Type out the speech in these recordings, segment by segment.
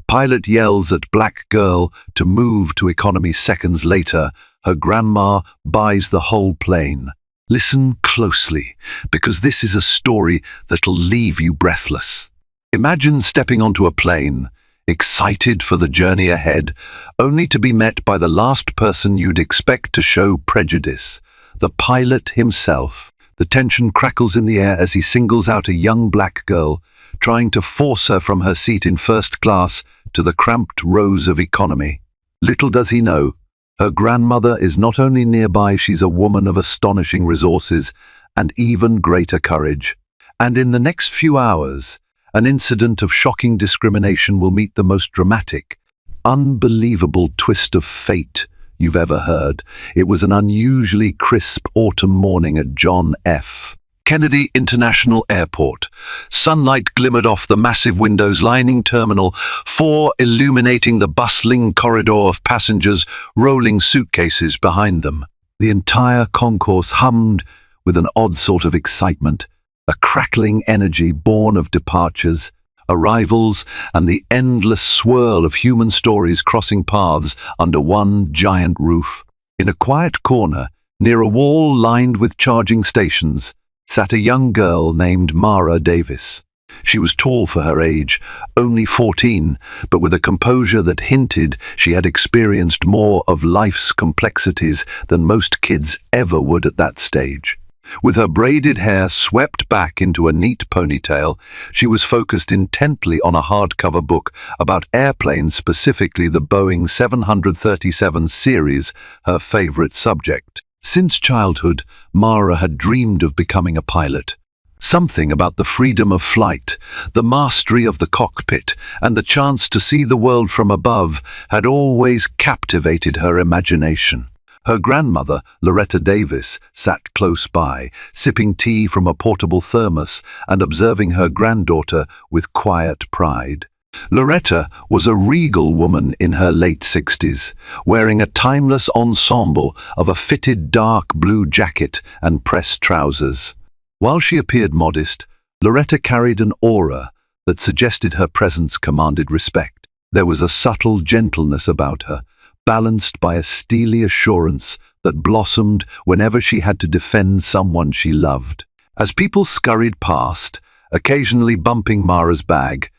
Pilot yells at black girl to move to economy. Seconds later, her grandma buys the whole plane. Listen closely, because this is a story that'll leave you breathless. Imagine stepping onto a plane, excited for the journey ahead, only to be met by the last person you'd expect to show prejudice, the pilot himself. The tension crackles in the air as he singles out a young black girl, trying to force her from her seat in first class to the cramped rows of economy. Little does he know, her grandmother is not only nearby, she's a woman of astonishing resources and even greater courage. And in the next few hours, an incident of shocking discrimination will meet the most dramatic, unbelievable twist of fate you've ever heard. It was an unusually crisp autumn morning at John F. Kennedy International Airport. Sunlight glimmered off the massive windows lining Terminal 4, illuminating the bustling corridor of passengers rolling suitcases behind them. The entire concourse hummed with an odd sort of excitement, a crackling energy born of departures, arrivals, and the endless swirl of human stories crossing paths under one giant roof. In a quiet corner, near a wall lined with charging stations, sat a young girl named Mara Davis. She was tall for her age, only 14, but with a composure that hinted she had experienced more of life's complexities than most kids ever would at that stage. With her braided hair swept back into a neat ponytail, she was focused intently on a hardcover book about airplanes, specifically the Boeing 737 series, her favorite subject. Since childhood, Mara had dreamed of becoming a pilot. Something about the freedom of flight, the mastery of the cockpit, and the chance to see the world from above had always captivated her imagination. Her grandmother, Loretta Davis, sat close by, sipping tea from a portable thermos and observing her granddaughter with quiet pride. Loretta was a regal woman in her late 60s, wearing a timeless ensemble of a fitted dark blue jacket and pressed trousers. While she appeared modest, Loretta carried an aura that suggested her presence commanded respect. There was a subtle gentleness about her, balanced by a steely assurance that blossomed whenever she had to defend someone she loved. As people scurried past, occasionally bumping Mara's bag,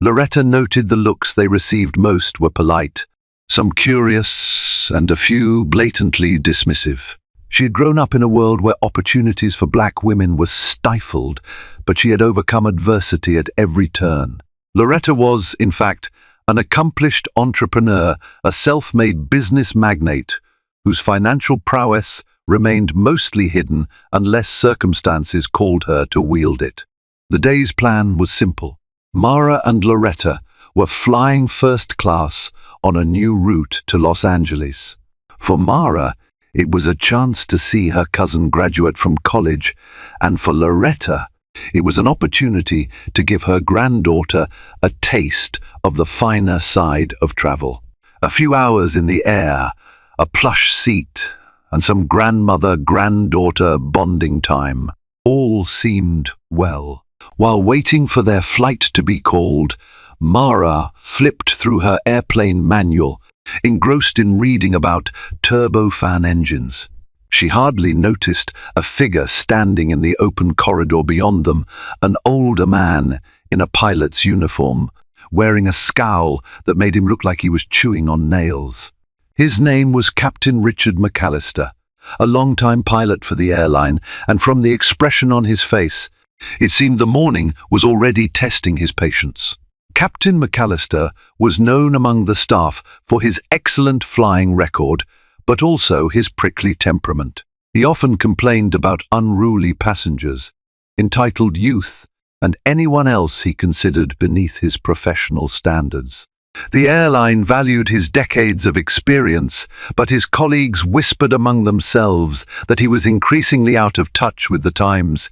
Loretta noted the looks they received. Most were polite, some curious, and a few blatantly dismissive. She had grown up in a world where opportunities for black women were stifled, but she had overcome adversity at every turn. Loretta was, in fact, an accomplished entrepreneur, a self-made business magnate whose financial prowess remained mostly hidden unless circumstances called her to wield it. The day's plan was simple. Mara and Loretta were flying first class on a new route to Los Angeles. For Mara, it was a chance to see her cousin graduate from college, and for Loretta, it was an opportunity to give her granddaughter a taste of the finer side of travel. A few hours in the air, a plush seat, and some grandmother-granddaughter bonding time. All seemed well. While waiting for their flight to be called, Mara flipped through her airplane manual, engrossed in reading about turbofan engines. She hardly noticed a figure standing in the open corridor beyond them, an older man in a pilot's uniform, wearing a scowl that made him look like he was chewing on nails. His name was Captain Richard McAllister, a longtime pilot for the airline, and from the expression on his face, it seemed the morning was already testing his patience. Captain McAllister was known among the staff for his excellent flying record, but also his prickly temperament. He often complained about unruly passengers, entitled youth, and anyone else he considered beneath his professional standards. The airline valued his decades of experience, but his colleagues whispered among themselves that he was increasingly out of touch with the times,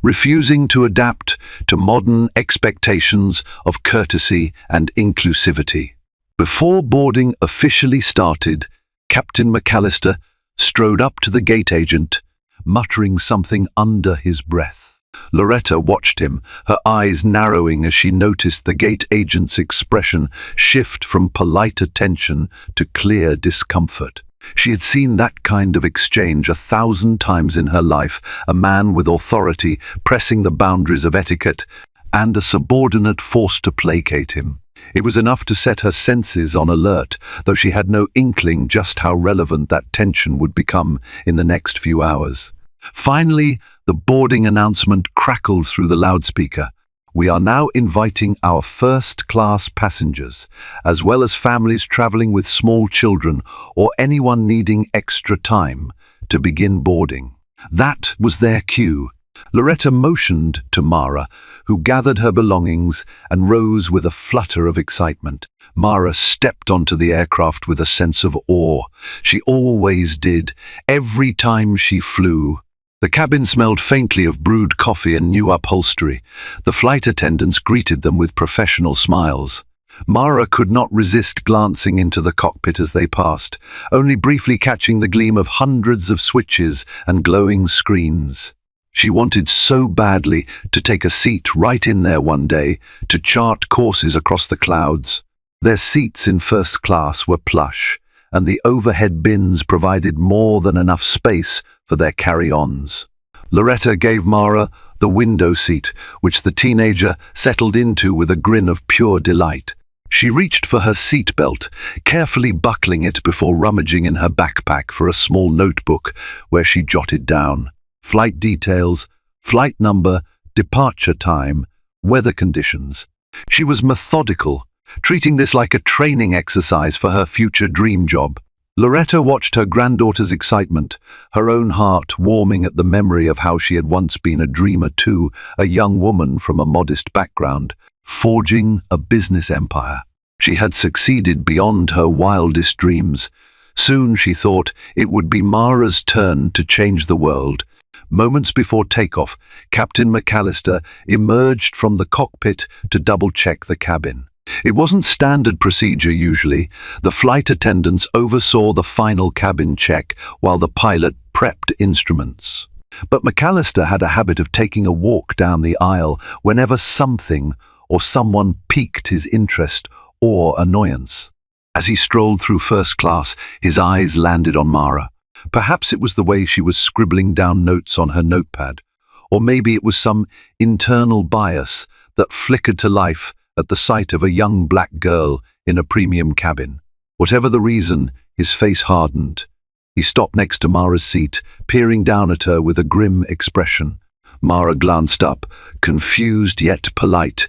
refusing to adapt to modern expectations of courtesy and inclusivity. Before boarding officially started, Captain McAllister strode up to the gate agent, muttering something under his breath. Loretta watched him, her eyes narrowing as she noticed the gate agent's expression shift from polite attention to clear discomfort. She had seen that kind of exchange 1,000 times in her life, a man with authority pressing the boundaries of etiquette, and a subordinate forced to placate him. It was enough to set her senses on alert, though she had no inkling just how relevant that tension would become in the next few hours. Finally, the boarding announcement crackled through the loudspeaker. We are now inviting our first-class passengers, as well as families traveling with small children or anyone needing extra time, to begin boarding. That was their cue. Loretta motioned to Mara, who gathered her belongings and rose with a flutter of excitement. Mara stepped onto the aircraft with a sense of awe. She always did, every time she flew. The cabin smelled faintly of brewed coffee and new upholstery. The flight attendants greeted them with professional smiles. Mara could not resist glancing into the cockpit as they passed, only briefly catching the gleam of hundreds of switches and glowing screens. She wanted so badly to take a seat right in there one day, to chart courses across the clouds. Their seats in first class were plush, and the overhead bins provided more than enough space for their carry-ons. Loretta gave Mara the window seat, which the teenager settled into with a grin of pure delight. She reached for her seat belt, carefully buckling it before rummaging in her backpack for a small notebook where she jotted down flight details, flight number, departure time, weather conditions. She was methodical, treating this like a training exercise for her future dream job. Loretta watched her granddaughter's excitement, her own heart warming at the memory of how she had once been a dreamer too, a young woman from a modest background, forging a business empire. She had succeeded beyond her wildest dreams. Soon, she thought, it would be Mara's turn to change the world. Moments before takeoff, Captain McAllister emerged from the cockpit to double-check the cabin. It wasn't standard procedure usually. The flight attendants oversaw the final cabin check while the pilot prepped instruments. But McAllister had a habit of taking a walk down the aisle whenever something or someone piqued his interest or annoyance. As he strolled through first class, his eyes landed on Mara. Perhaps it was the way she was scribbling down notes on her notepad, or maybe it was some internal bias that flickered to life at the sight of a young black girl in a premium cabin. Whatever the reason, his face hardened. He stopped next to Mara's seat, peering down at her with a grim expression. Mara glanced up, confused yet polite.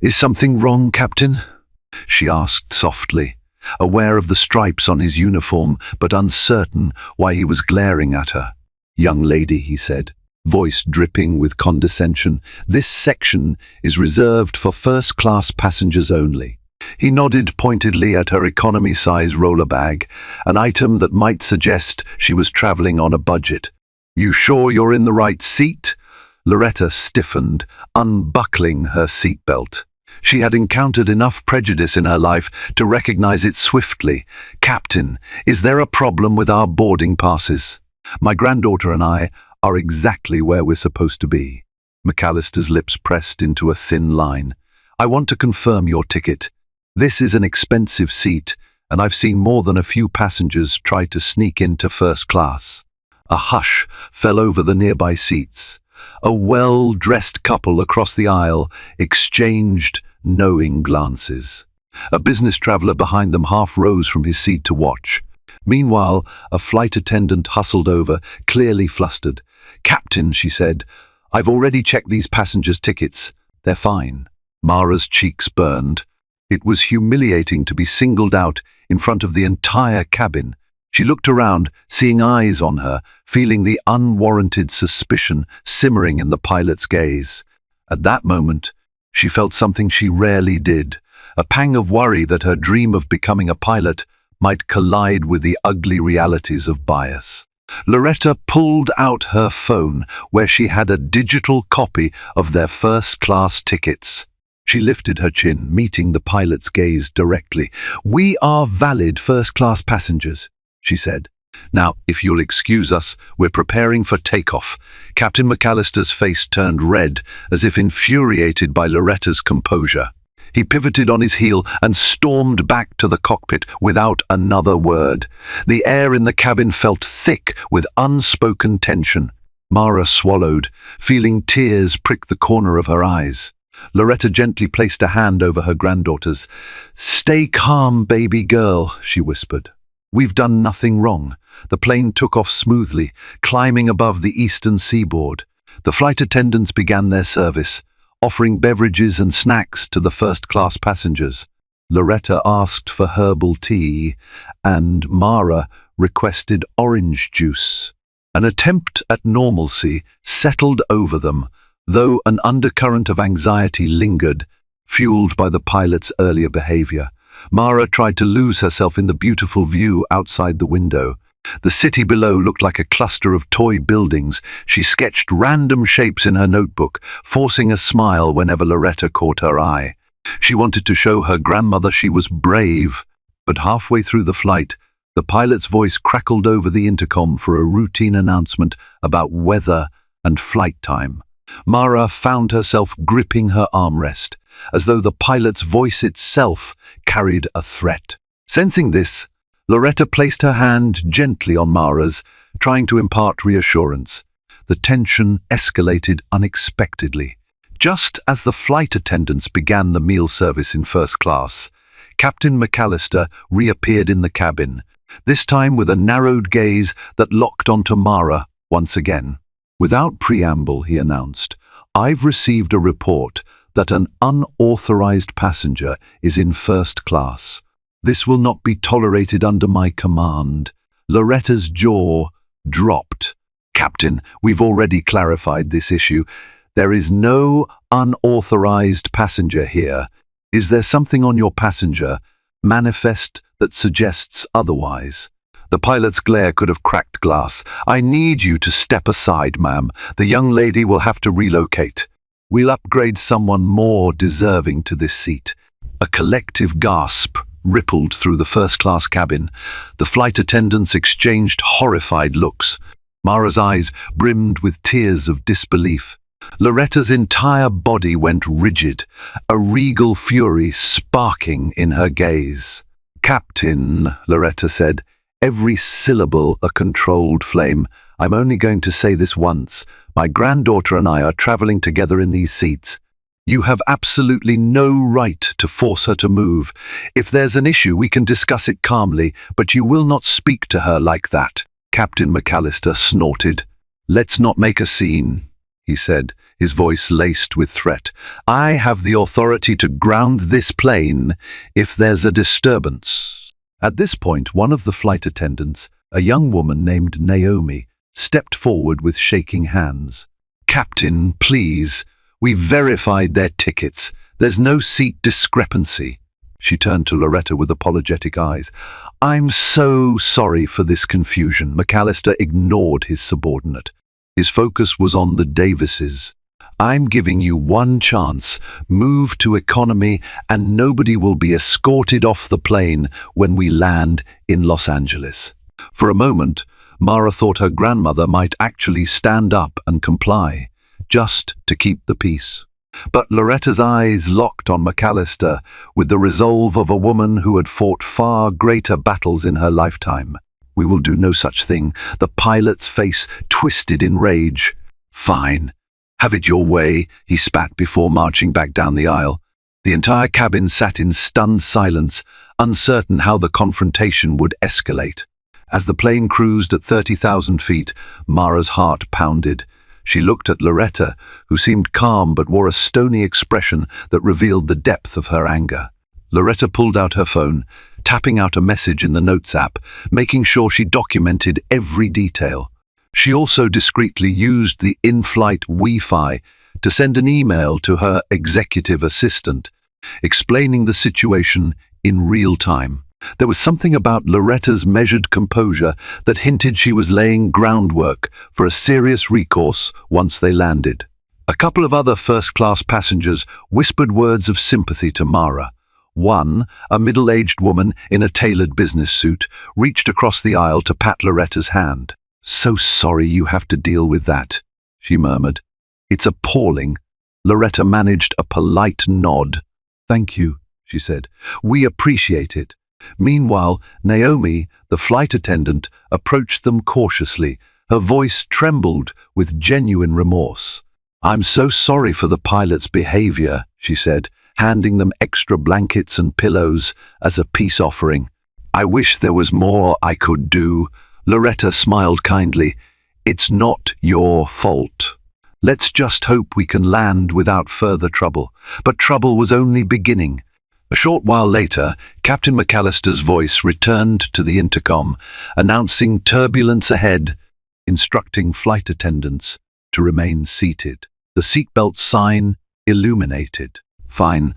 "Is something wrong, Captain?" she asked softly, aware of the stripes on his uniform, but uncertain why he was glaring at her. "Young lady," he said, voice dripping with condescension, "this section is reserved for first-class passengers only." He nodded pointedly at her economy-size roller bag, an item that might suggest she was traveling on a budget. "You sure you're in the right seat?" Loretta stiffened, unbuckling her seatbelt. She had encountered enough prejudice in her life to recognize it swiftly. "Captain, is there a problem with our boarding passes? My granddaughter and I are exactly where we're supposed to be." McAllister's lips pressed into a thin line. "I want to confirm your ticket. This is an expensive seat, and I've seen more than a few passengers try to sneak into first class." A hush fell over the nearby seats. A well-dressed couple across the aisle exchanged knowing glances. A business traveler behind them half rose from his seat to watch. Meanwhile, a flight attendant hustled over, clearly flustered. "Captain," she said, "I've already checked these passengers' tickets. They're fine." Mara's cheeks burned. It was humiliating to be singled out in front of the entire cabin. She looked around, seeing eyes on her, feeling the unwarranted suspicion simmering in the pilot's gaze. At that moment, she felt something she rarely did, a pang of worry that her dream of becoming a pilot might collide with the ugly realities of bias. Loretta pulled out her phone, where she had a digital copy of their first-class tickets. She lifted her chin, meeting the pilot's gaze directly. "We are valid first-class passengers," she said. Now, if you'll excuse us, we're preparing for takeoff. Captain McAllister's face turned red, as if infuriated by Loretta's composure. He pivoted on his heel and stormed back to the cockpit without another word. The air in the cabin felt thick with unspoken tension. Mara swallowed, feeling tears prick the corner of her eyes. Loretta gently placed a hand over her granddaughter's. "Stay calm, baby girl," she whispered. "We've done nothing wrong." The plane took off smoothly, climbing above the eastern seaboard. The flight attendants began their service, offering beverages and snacks to the first-class passengers. Loretta asked for herbal tea, and Mara requested orange juice. An attempt at normalcy settled over them, though an undercurrent of anxiety lingered, fueled by the pilot's earlier behavior. Mara tried to lose herself in the beautiful view outside the window. The city below looked like a cluster of toy buildings. She sketched random shapes in her notebook, forcing a smile whenever Loretta caught her eye. She wanted to show her grandmother she was brave, but halfway through the flight, the pilot's voice crackled over the intercom for a routine announcement about weather and flight time. Mara found herself gripping her armrest, as though the pilot's voice itself carried a threat. Sensing this, Loretta placed her hand gently on Mara's, trying to impart reassurance. The tension escalated unexpectedly. Just as the flight attendants began the meal service in first class, Captain McAllister reappeared in the cabin, this time with a narrowed gaze that locked onto Mara once again. Without preamble, he announced, "I've received a report that an unauthorized passenger is in first class. This will not be tolerated under my command." Loretta's jaw dropped. "Captain, we've already clarified this issue. There is no unauthorized passenger here. Is there something on your passenger manifest that suggests otherwise?" The pilot's glare could have cracked glass. "I need you to step aside, ma'am. The young lady will have to relocate. We'll upgrade someone more deserving to this seat." A collective gasp rippled through the first-class cabin. The flight attendants exchanged horrified looks. Mara's eyes brimmed with tears of disbelief. Loretta's entire body went rigid, a regal fury sparking in her gaze. "Captain," Loretta said, every syllable a controlled flame, "I'm only going to say this once. My granddaughter and I are traveling together in these seats. You have absolutely no right to force her to move. If there's an issue, we can discuss it calmly, but you will not speak to her like that." Captain McAllister snorted. "Let's not make a scene," he said, his voice laced with threat. "I have the authority to ground this plane if there's a disturbance." At this point, one of the flight attendants, a young woman named Naomi, stepped forward with shaking hands. "Captain, please. We verified their tickets. There's no seat discrepancy." She turned to Loretta with apologetic eyes. "I'm so sorry for this confusion." McAllister ignored his subordinate. His focus was on the Davises. "I'm giving you one chance. Move to economy and nobody will be escorted off the plane when we land in Los Angeles." For a moment, Mara thought her grandmother might actually stand up and comply, just to keep the peace. But Loretta's eyes locked on McAllister with the resolve of a woman who had fought far greater battles in her lifetime. "We will do no such thing." The pilot's face twisted in rage. "Fine. Have it your way," he spat before marching back down the aisle. The entire cabin sat in stunned silence, uncertain how the confrontation would escalate. As the plane cruised at 30,000 feet, Mara's heart pounded. She looked at Loretta, who seemed calm but wore a stony expression that revealed the depth of her anger. Loretta pulled out her phone, tapping out a message in the Notes app, making sure she documented every detail. She also discreetly used the in-flight Wi-Fi to send an email to her executive assistant, explaining the situation in real time. There was something about Loretta's measured composure that hinted she was laying groundwork for a serious recourse once they landed. A couple of other first-class passengers whispered words of sympathy to Mara, One, a middle-aged woman in a tailored business suit, reached across the aisle to pat Loretta's hand. "So sorry you have to deal with that," she murmured. "It's appalling." Loretta managed a polite nod. "Thank you," she said. "We appreciate it." Meanwhile, Naomi, the flight attendant, approached them cautiously. Her voice trembled with genuine remorse. "I'm so sorry for the pilot's behavior," she said, handing them extra blankets and pillows as a peace offering. "I wish there was more I could do." Loretta smiled kindly. "It's not your fault. Let's just hope we can land without further trouble." But trouble was only beginning. A short while later, Captain McAllister's voice returned to the intercom, announcing turbulence ahead, instructing flight attendants to remain seated. The seatbelt sign illuminated. Fine.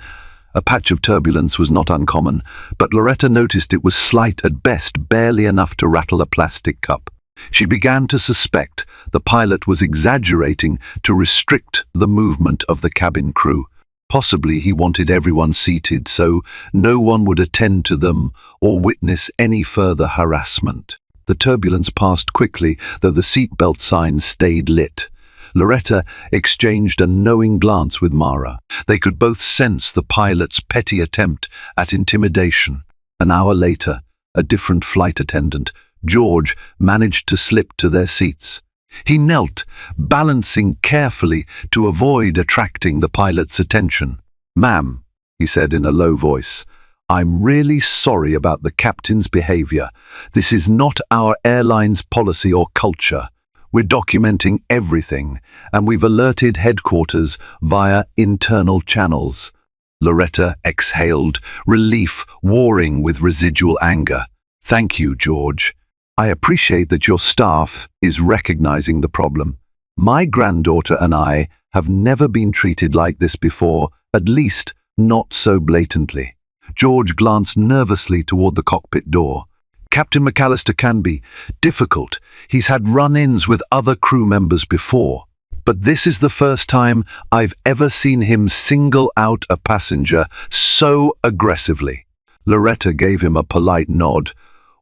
A patch of turbulence was not uncommon, but Loretta noticed it was slight at best, barely enough to rattle a plastic cup. She began to suspect the pilot was exaggerating to restrict the movement of the cabin crew. Possibly he wanted everyone seated so no one would attend to them or witness any further harassment. The turbulence passed quickly, though the seatbelt sign stayed lit. Loretta exchanged a knowing glance with Mara. They could both sense the pilot's petty attempt at intimidation. An hour later, a different flight attendant, George, managed to slip to their seats. He knelt, balancing carefully to avoid attracting the pilot's attention. "Ma'am," he said in a low voice, "I'm really sorry about the captain's behavior. This is not our airline's policy or culture. We're documenting everything, and we've alerted headquarters via internal channels." Loretta exhaled, relief warring with residual anger. "Thank you, George. I appreciate that your staff is recognizing the problem. My granddaughter and I have never been treated like this before, at least not so blatantly." George glanced nervously toward the cockpit door. "Captain McAllister can be difficult. He's had run-ins with other crew members before. But this is the first time I've ever seen him single out a passenger so aggressively." Loretta gave him a polite nod.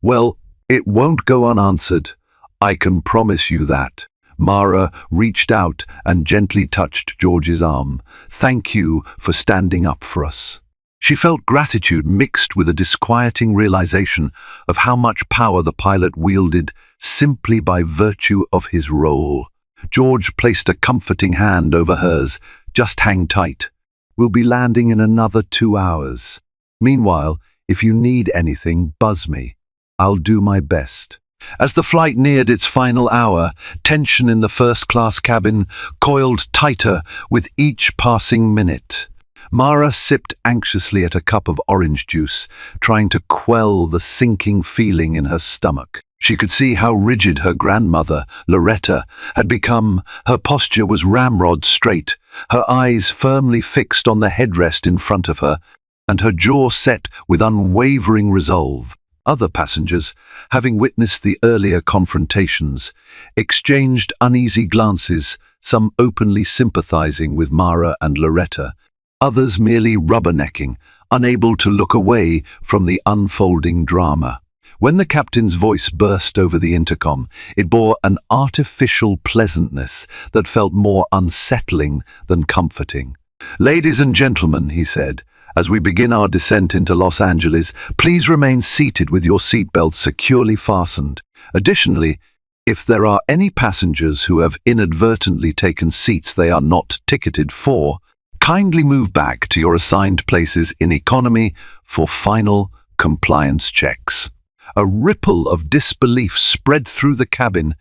"Well, it won't go unanswered. I can promise you that." Mara reached out and gently touched George's arm. "Thank you for standing up for us." She felt gratitude mixed with a disquieting realization of how much power the pilot wielded simply by virtue of his role. George placed a comforting hand over hers. "Just hang tight. We'll be landing in another 2 hours. Meanwhile, if you need anything, buzz me. I'll do my best." As the flight neared its final hour, tension in the first-class cabin coiled tighter with each passing minute. Mara sipped anxiously at a cup of orange juice, trying to quell the sinking feeling in her stomach. She could see how rigid her grandmother, Loretta, had become. Her posture was ramrod straight, her eyes firmly fixed on the headrest in front of her, and her jaw set with unwavering resolve. Other passengers, having witnessed the earlier confrontations, exchanged uneasy glances, some openly sympathizing with Mara and Loretta, others merely rubbernecking, unable to look away from the unfolding drama. When the captain's voice burst over the intercom, it bore an artificial pleasantness that felt more unsettling than comforting. "Ladies and gentlemen," he said, "as we begin our descent into Los Angeles, please remain seated with your seatbelts securely fastened. Additionally, if there are any passengers who have inadvertently taken seats they are not ticketed for, kindly move back to your assigned places in economy for final compliance checks." A ripple of disbelief spread through the cabin.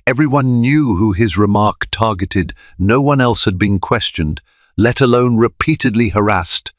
Everyone knew who his remark targeted. No one else had been questioned, let alone repeatedly harassed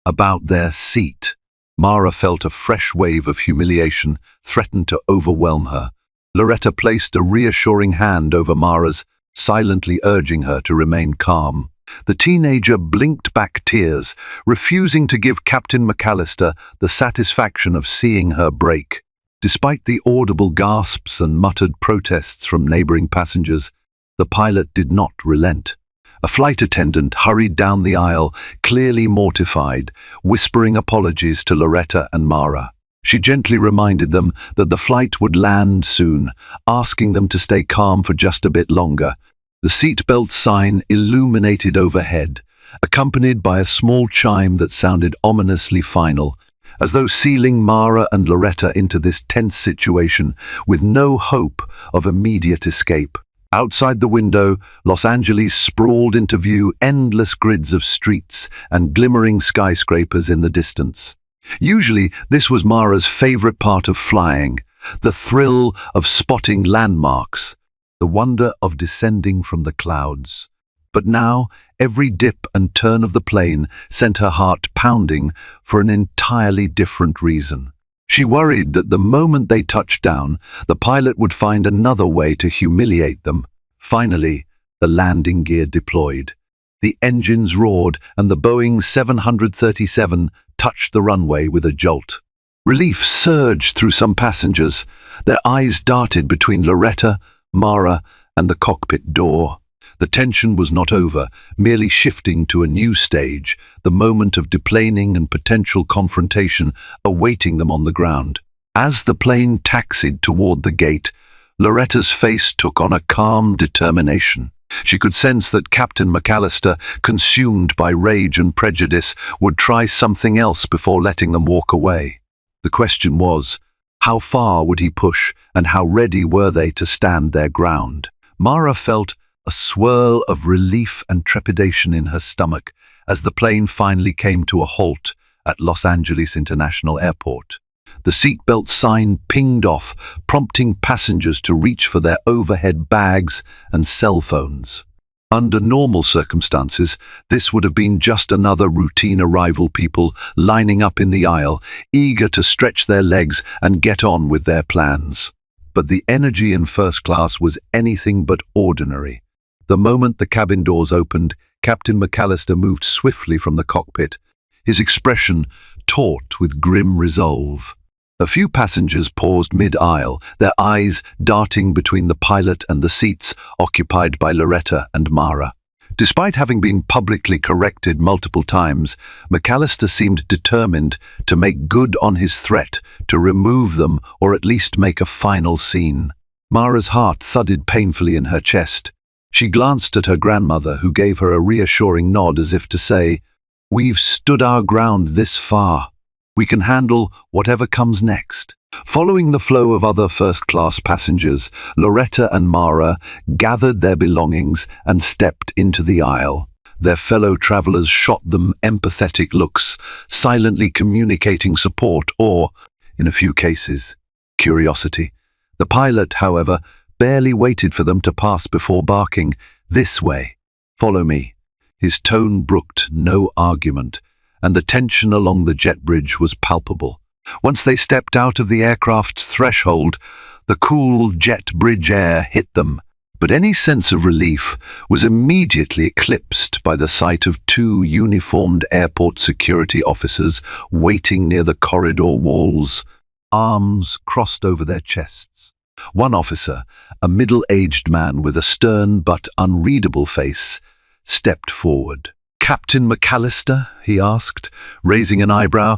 about their seat. Mara felt a fresh wave of humiliation threaten to overwhelm her. Loretta placed a reassuring hand over Mara's, silently urging her to remain calm. The teenager blinked back tears, refusing to give Captain McAllister the satisfaction of seeing her break. Despite the audible gasps and muttered protests from neighboring passengers, the pilot did not relent. A flight attendant hurried down the aisle, clearly mortified, whispering apologies to Loretta and Mara. She gently reminded them that the flight would land soon, asking them to stay calm for just a bit longer. The seatbelt sign illuminated overhead, accompanied by a small chime that sounded ominously final, as though sealing Mara and Loretta into this tense situation with no hope of immediate escape. Outside the window, Los Angeles sprawled into view, endless grids of streets and glimmering skyscrapers in the distance. Usually, this was Mara's favorite part of flying, the thrill of spotting landmarks, the wonder of descending from the clouds. But now, every dip and turn of the plane sent her heart pounding for an entirely different reason. She worried that the moment they touched down, the pilot would find another way to humiliate them. Finally, the landing gear deployed. The engines roared and the Boeing 737 touched the runway with a jolt. Relief surged through some passengers. Their eyes darted between Loretta, Mara, and the cockpit door. The tension was not over, merely shifting to a new stage, the moment of deplaning and potential confrontation awaiting them on the ground. As the plane taxied toward the gate, Loretta's face took on a calm determination. She could sense that Captain McAllister, consumed by rage and prejudice, would try something else before letting them walk away. The question was, how far would he push, and how ready were they to stand their ground? Mara felt a swirl of relief and trepidation in her stomach as the plane finally came to a halt at Los Angeles International Airport. The seatbelt sign pinged off, prompting passengers to reach for their overhead bags and cell phones. Under normal circumstances, this would have been just another routine arrival, people lining up in the aisle, eager to stretch their legs and get on with their plans. But the energy in first class was anything but ordinary. The moment the cabin doors opened, Captain McAllister moved swiftly from the cockpit, his expression taut with grim resolve. A few passengers paused mid-aisle, their eyes darting between the pilot and the seats occupied by Loretta and Mara. Despite having been publicly corrected multiple times, McAllister seemed determined to make good on his threat to remove them or at least make a final scene. Mara's heart thudded painfully in her chest. She glanced at her grandmother, who gave her a reassuring nod as if to say, "We've stood our ground this far. We can handle whatever comes next." Following the flow of other first-class passengers, Loretta and Mara gathered their belongings and stepped into the aisle. Their fellow travelers shot them empathetic looks, silently communicating support or, in a few cases, curiosity. The pilot, however, barely waited for them to pass before barking, "This way, follow me." His tone brooked no argument, and the tension along the jet bridge was palpable. Once they stepped out of the aircraft's threshold, the cool jet bridge air hit them, but any sense of relief was immediately eclipsed by the sight of two uniformed airport security officers waiting near the corridor walls, arms crossed over their chests. One officer, a middle-aged man with a stern but unreadable face, stepped forward. "Captain McAllister?" he asked, raising an eyebrow.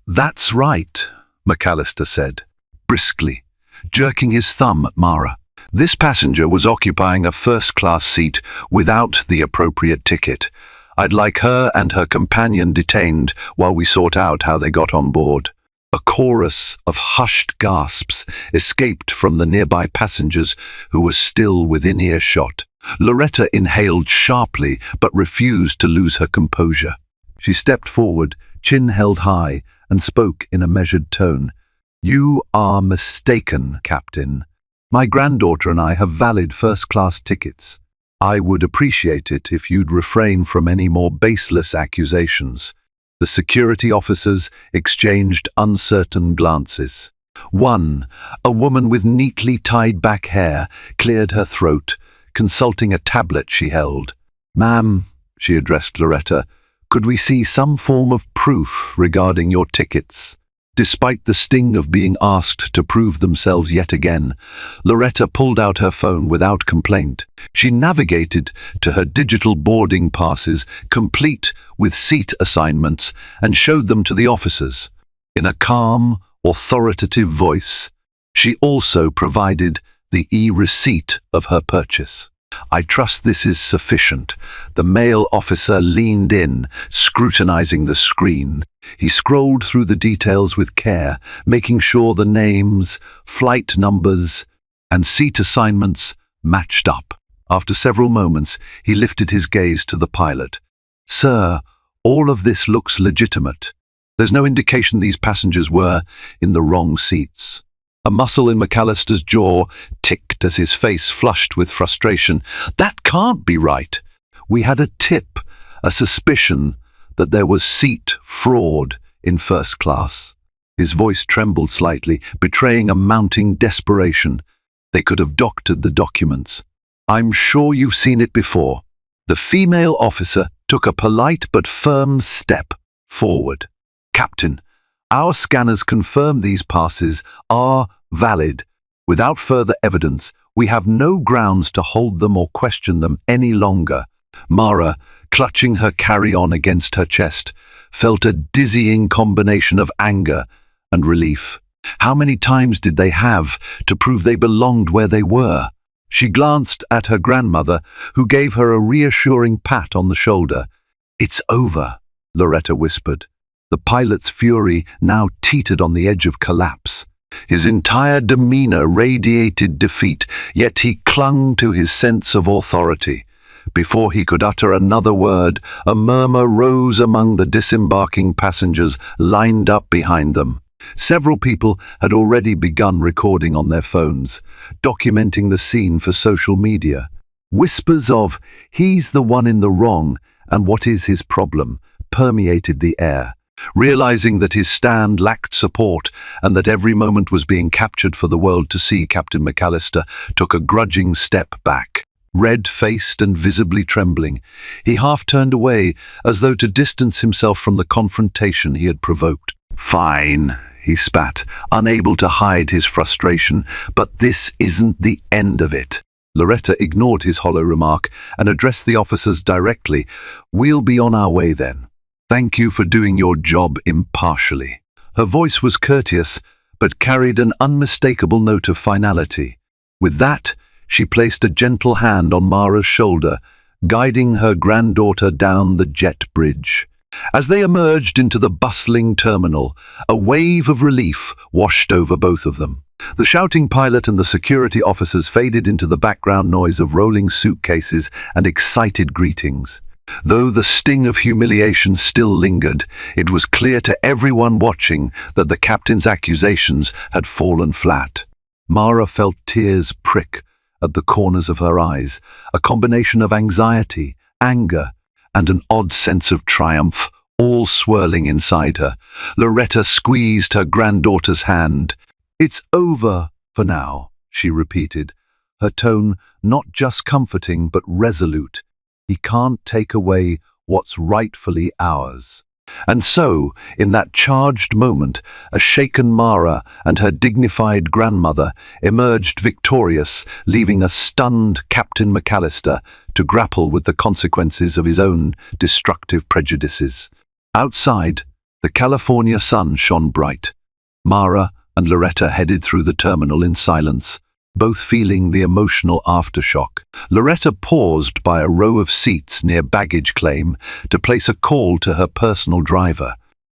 "That's right," McAllister said, briskly, jerking his thumb at Mara. This passenger was occupying a first-class seat without the appropriate ticket. "I'd like her and her companion detained while we sort out how they got on board." A chorus of hushed gasps escaped from the nearby passengers who were still within earshot. Loretta inhaled sharply but refused to lose her composure. She stepped forward, chin held high, and spoke in a measured tone. "You are mistaken, Captain. My granddaughter and I have valid first-class tickets. I would appreciate it if you'd refrain from any more baseless accusations." The security officers exchanged uncertain glances. One, a woman with neatly tied-back hair, cleared her throat, consulting a tablet she held. "Ma'am," she addressed Loretta, "could we see some form of proof regarding your tickets?" Despite the sting of being asked to prove themselves yet again, Loretta pulled out her phone without complaint. She navigated to her digital boarding passes, complete with seat assignments, and showed them to the officers. In a calm, authoritative voice, she also provided the e-receipt of her purchase. "I trust this is sufficient." The male officer leaned in, scrutinizing the screen. He scrolled through the details with care, making sure the names, flight numbers, and seat assignments matched up. After several moments, he lifted his gaze to the pilot. "Sir, all of this looks legitimate. There's no indication these passengers were in the wrong seats." A muscle in McAllister's jaw ticked as his face flushed with frustration. "That can't be right. We had a tip, a suspicion that there was seat fraud in first class." His voice trembled slightly, betraying a mounting desperation. "They could have doctored the documents." "I'm sure you've seen it before." The female officer took a polite but firm step forward. "Captain, our scanners confirm these passes are valid. Without further evidence, we have no grounds to hold them or question them any longer." Mara, clutching her carry-on against her chest, felt a dizzying combination of anger and relief. How many times did they have to prove they belonged where they were? She glanced at her grandmother, who gave her a reassuring pat on the shoulder. "It's over," Loretta whispered. The pilot's fury now teetered on the edge of collapse. His entire demeanor radiated defeat, yet he clung to his sense of authority. Before he could utter another word, a murmur rose among the disembarking passengers lined up behind them. Several people had already begun recording on their phones, documenting the scene for social media. Whispers of, "He's the one in the wrong," and "What is his problem?" permeated the air. Realizing that his stand lacked support and that every moment was being captured for the world to see, Captain McAllister took a grudging step back. Red-faced and visibly trembling, he half turned away as though to distance himself from the confrontation he had provoked. "Fine," he spat, unable to hide his frustration, "but this isn't the end of it." Loretta ignored his hollow remark and addressed the officers directly. "We'll be on our way then. Thank you for doing your job impartially." Her voice was courteous, but carried an unmistakable note of finality. With that, she placed a gentle hand on Mara's shoulder, guiding her granddaughter down the jet bridge. As they emerged into the bustling terminal, a wave of relief washed over both of them. The shouting pilot and the security officers faded into the background noise of rolling suitcases and excited greetings. Though the sting of humiliation still lingered, it was clear to everyone watching that the captain's accusations had fallen flat. Mara felt tears prick at the corners of her eyes, a combination of anxiety, anger, and an odd sense of triumph, all swirling inside her. Loretta squeezed her granddaughter's hand. "It's over for now," she repeated, her tone not just comforting but resolute. "He can't take away what's rightfully ours." And so, in that charged moment, a shaken Mara and her dignified grandmother emerged victorious, leaving a stunned Captain McAllister to grapple with the consequences of his own destructive prejudices. Outside, the California sun shone bright. Mara and Loretta headed through the terminal in silence, both feeling the emotional aftershock. Loretta paused by a row of seats near baggage claim to place a call to her personal driver.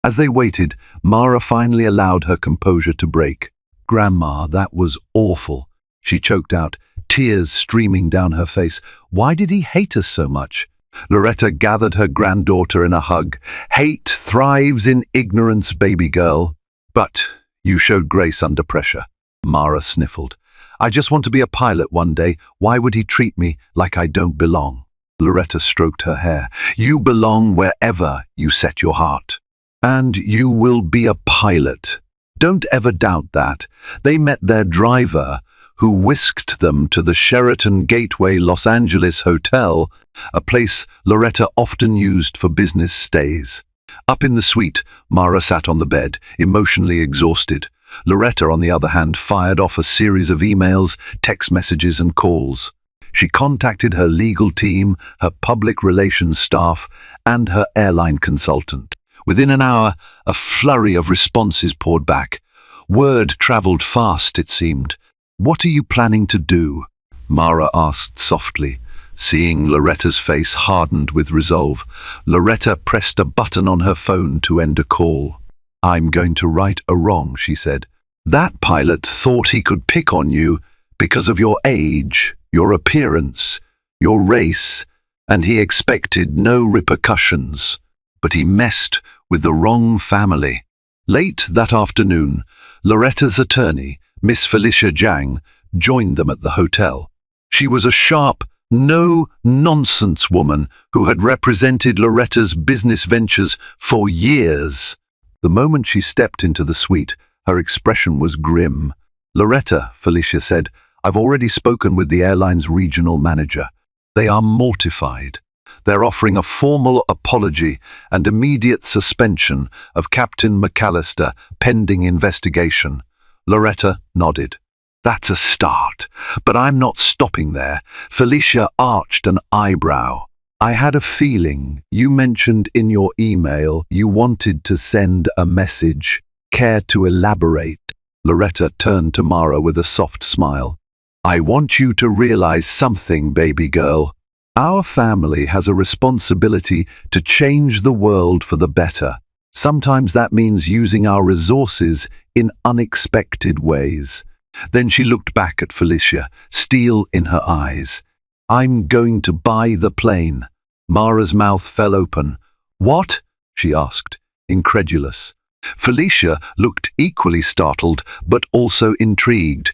As they waited, Mara finally allowed her composure to break. "Grandma, that was awful," she choked out, tears streaming down her face. "Why did he hate us so much?" Loretta gathered her granddaughter in a hug. "Hate thrives in ignorance, baby girl. But you showed grace under pressure." Mara sniffled. "I just want to be a pilot one day. Why would he treat me like I don't belong?" Loretta stroked her hair. "You belong wherever you set your heart. And you will be a pilot. Don't ever doubt that." They met their driver, who whisked them to the Sheraton Gateway Los Angeles Hotel, a place Loretta often used for business stays. Up in the suite, Mara sat on the bed, emotionally exhausted. Loretta, on the other hand, fired off a series of emails, text messages and calls. She contacted her legal team, her public relations staff, and her airline consultant. Within an hour, a flurry of responses poured back. Word traveled fast, it seemed. "What are you planning to do?" Mara asked softly. Seeing Loretta's face hardened with resolve, Loretta pressed a button on her phone to end a call. "I'm going to right a wrong," she said. "That pilot thought he could pick on you because of your age, your appearance, your race, and he expected no repercussions. But he messed with the wrong family." Late that afternoon, Loretta's attorney, Miss Felicia Zhang, joined them at the hotel. She was a sharp, no-nonsense woman who had represented Loretta's business ventures for years. The moment she stepped into the suite, her expression was grim. "Loretta," Felicia said, "I've already spoken with the airline's regional manager. They are mortified. They're offering a formal apology and immediate suspension of Captain McAllister pending investigation." Loretta nodded. "That's a start, but I'm not stopping there." Felicia arched an eyebrow. "I had a feeling you mentioned in your email you wanted to send a message. Care to elaborate?" Loretta turned to Mara with a soft smile. "I want you to realize something, baby girl. Our family has a responsibility to change the world for the better. Sometimes that means using our resources in unexpected ways." Then she looked back at Felicia, steel in her eyes. "I'm going to buy the plane." Mara's mouth fell open. "What?" she asked, incredulous. Felicia looked equally startled, but also intrigued.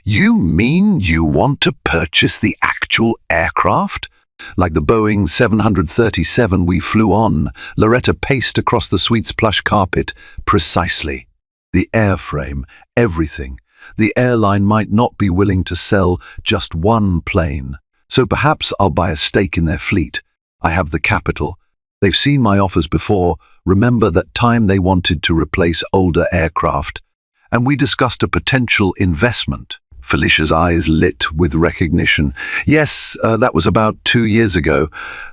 "You mean you want to purchase the actual aircraft? Like the Boeing 737 we flew on?" Loretta paced across the suite's plush carpet. "Precisely. The airframe, everything. The airline might not be willing to sell just one plane, so perhaps I'll buy a stake in their fleet. I have the capital. They've seen my offers before. Remember that time they wanted to replace older aircraft, and we discussed a potential investment." Felicia's eyes lit with recognition. "Yes, that was about 2 years ago.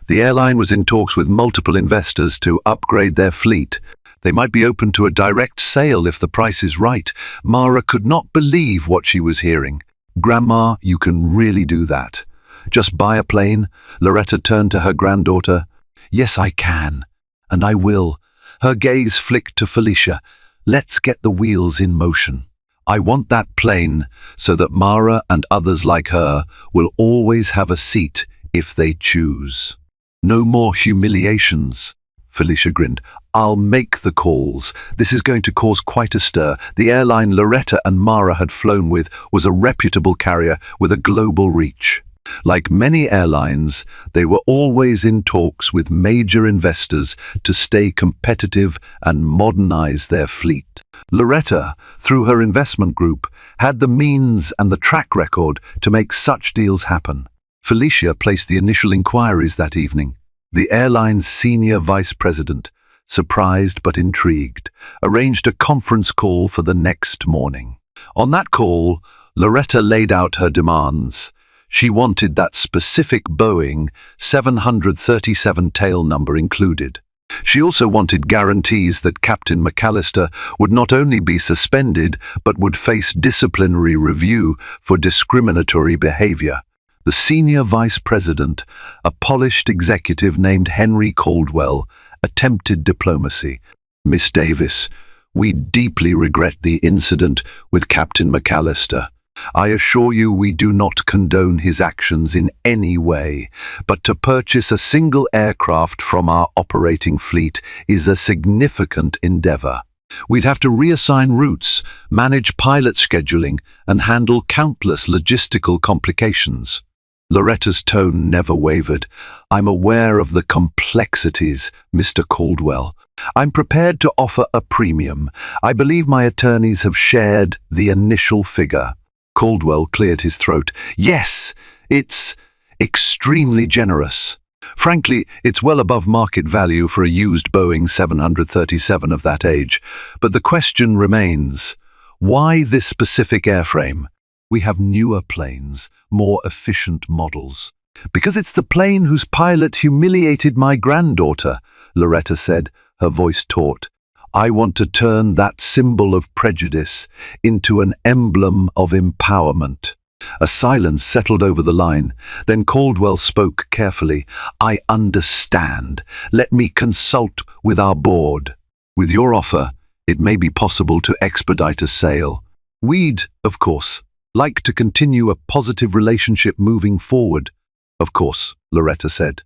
The airline was in talks with multiple investors to upgrade their fleet. They might be open to a direct sale if the price is right." Mara could not believe what she was hearing. "Grandma, you can really do that. Just buy a plane?" Loretta turned to her granddaughter. "Yes, I can, and I will." Her gaze flicked to Felicia. "Let's get the wheels in motion. I want that plane so that Mara and others like her will always have a seat if they choose. No more humiliations." Felicia grinned. "I'll make the calls. This is going to cause quite a stir." The airline Loretta and Mara had flown with was a reputable carrier with a global reach. Like many airlines, they were always in talks with major investors to stay competitive and modernize their fleet. Loretta, through her investment group, had the means and the track record to make such deals happen. Felicia placed the initial inquiries that evening. The airline's senior vice president, surprised but intrigued, arranged a conference call for the next morning. On that call, Loretta laid out her demands. She wanted that specific Boeing 737 tail number included. She also wanted guarantees that Captain McAllister would not only be suspended, but would face disciplinary review for discriminatory behavior. The senior vice president, a polished executive named Henry Caldwell, attempted diplomacy. "Miss Davis, we deeply regret the incident with Captain McAllister. I assure you we do not condone his actions in any way, but to purchase a single aircraft from our operating fleet is a significant endeavor. We'd have to reassign routes, manage pilot scheduling, and handle countless logistical complications." Loretta's tone never wavered. "I'm aware of the complexities, Mr. Caldwell. I'm prepared to offer a premium. I believe my attorneys have shared the initial figure." Caldwell cleared his throat. "Yes, it's extremely generous." Frankly, it's well above market value for a used Boeing 737 of that age. But the question remains, why this specific airframe? We have newer planes, more efficient models. Because it's the plane whose pilot humiliated my granddaughter, Loretta said, her voice taut. I want to turn that symbol of prejudice into an emblem of empowerment. A silence settled over the line. Then Caldwell spoke carefully. I understand. Let me consult with our board. With your offer, it may be possible to expedite a sale. We'd, of course, like to continue a positive relationship moving forward. Of course, Loretta said.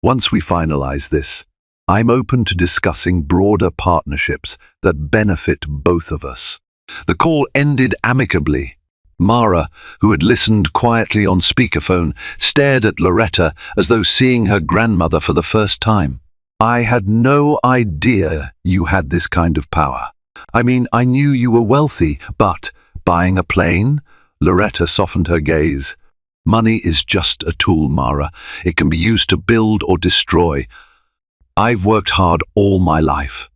Once we finalize this, I'm open to discussing broader partnerships that benefit both of us. The call ended amicably. Mara, who had listened quietly on speakerphone, stared at Loretta as though seeing her grandmother for the first time. I had no idea you had this kind of power. I mean, I knew you were wealthy, but buying a plane? Loretta softened her gaze. Money is just a tool, Mara. It can be used to build or destroy. I've worked hard all my life.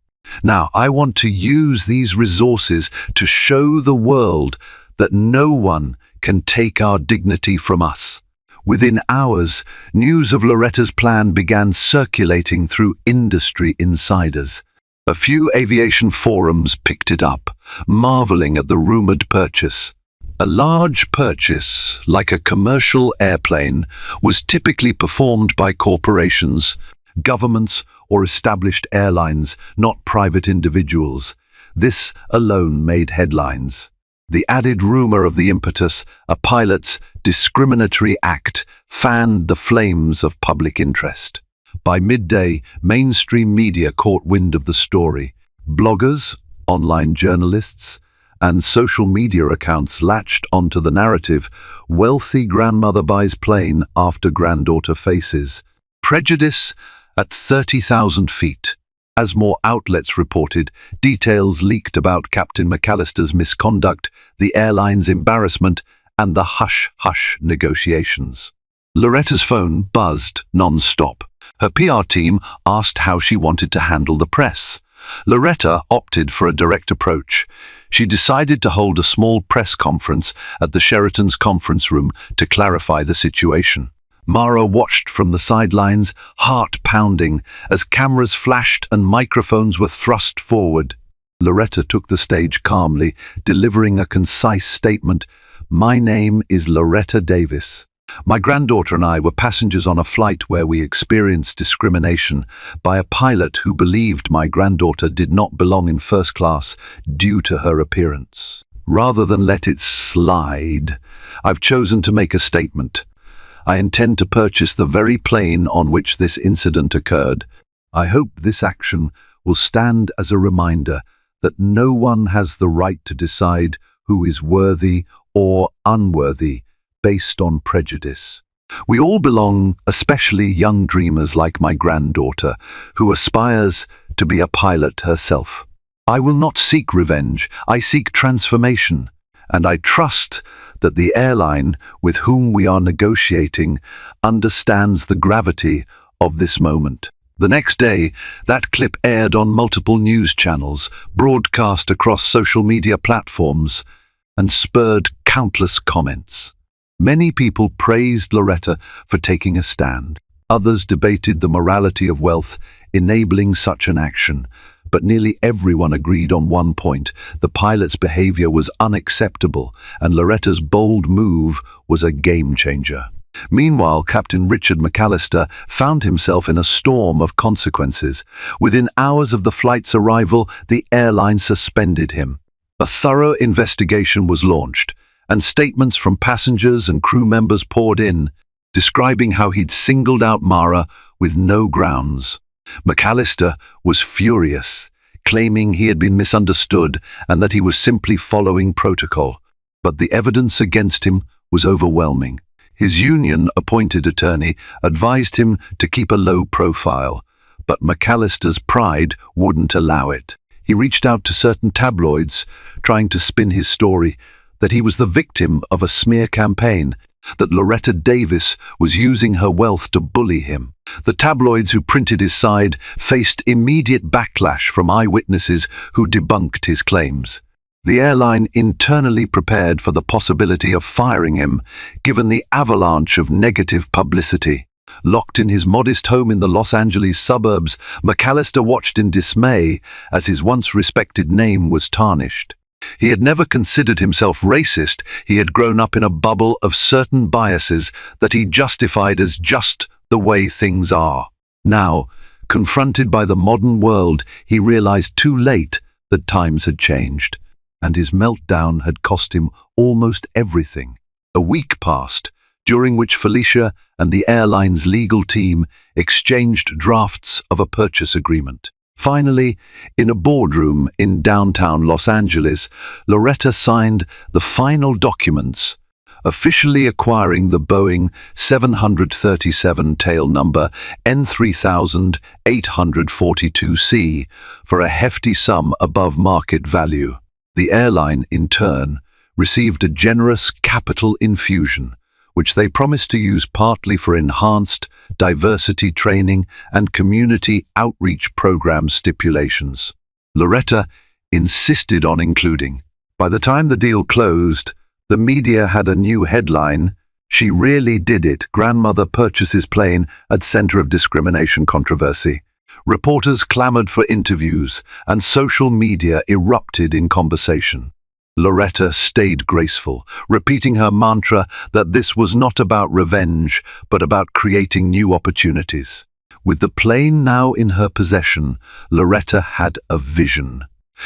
Now, I want to use these resources to show the world that no one can take our dignity from us. Within hours, news of Loretta's plan began circulating through industry insiders. A few aviation forums picked it up, marveling at the rumored purchase. A large purchase, like a commercial airplane, was typically performed by corporations, governments, or established airlines, not private individuals. This alone made headlines. The added rumor of the impetus, a pilot's discriminatory act, fanned the flames of public interest. By midday, mainstream media caught wind of the story. Bloggers, online journalists, and social media accounts latched onto the narrative. Wealthy grandmother buys plane after granddaughter faces prejudice at 30,000 feet. As more outlets reported, details leaked about Captain McAllister's misconduct, the airline's embarrassment, and the hush-hush negotiations. Loretta's phone buzzed non-stop. Her PR team asked how she wanted to handle the press. Loretta opted for a direct approach. She decided to hold a small press conference at the Sheraton's conference room to clarify the situation. Mara watched from the sidelines, heart pounding, as cameras flashed and microphones were thrust forward. Loretta took the stage calmly, delivering a concise statement. My name is Loretta Davis. My granddaughter and I were passengers on a flight where we experienced discrimination by a pilot who believed my granddaughter did not belong in first class due to her appearance. Rather than let it slide, I've chosen to make a statement. I intend to purchase the very plane on which this incident occurred. I hope this action will stand as a reminder that no one has the right to decide who is worthy or unworthy based on prejudice. We all belong, especially young dreamers like my granddaughter, who aspires to be a pilot herself. I will not seek revenge, I seek transformation, and I trust that the airline with whom we are negotiating understands the gravity of this moment. The next day, that clip aired on multiple news channels, broadcast across social media platforms, and spurred countless comments. Many people praised Loretta for taking a stand. Others debated the morality of wealth enabling such an action. But nearly everyone agreed on one point. The pilot's behavior was unacceptable, and Loretta's bold move was a game-changer. Meanwhile, Captain Richard McAllister found himself in a storm of consequences. Within hours of the flight's arrival, the airline suspended him. A thorough investigation was launched, and statements from passengers and crew members poured in, describing how he'd singled out Mara with no grounds. McAllister was furious, claiming he had been misunderstood and that he was simply following protocol. But the evidence against him was overwhelming. His union-appointed attorney advised him to keep a low profile, but McAllister's pride wouldn't allow it. He reached out to certain tabloids, trying to spin his story that he was the victim of a smear campaign. that Loretta Davis was using her wealth to bully him. The tabloids who printed his side faced immediate backlash from eyewitnesses who debunked his claims. The airline internally prepared for the possibility of firing him, given the avalanche of negative publicity. Locked in his modest home in the Los Angeles suburbs, McAllister watched in dismay as his once respected name was tarnished. He had never considered himself racist. He had grown up in a bubble of certain biases that he justified as just the way things are. Now, confronted by the modern world, he realized too late that times had changed, and his meltdown had cost him almost everything. A week passed, during which Felicia and the airline's legal team exchanged drafts of a purchase agreement. Finally, in a boardroom in downtown Los Angeles, Loretta signed the final documents, officially acquiring the Boeing 737 tail number N3842C for a hefty sum above market value. The airline, in turn, received a generous capital infusion, which they promised to use partly for enhanced diversity training and community outreach program stipulations. Loretta insisted on including. By the time the deal closed, the media had a new headline: "She really did it. Grandmother purchases plane at center of discrimination controversy." Reporters clamored for interviews, and social media erupted in conversation. Loretta stayed graceful, repeating her mantra that this was not about revenge, but about creating new opportunities. With the plane now in her possession, Loretta had a vision.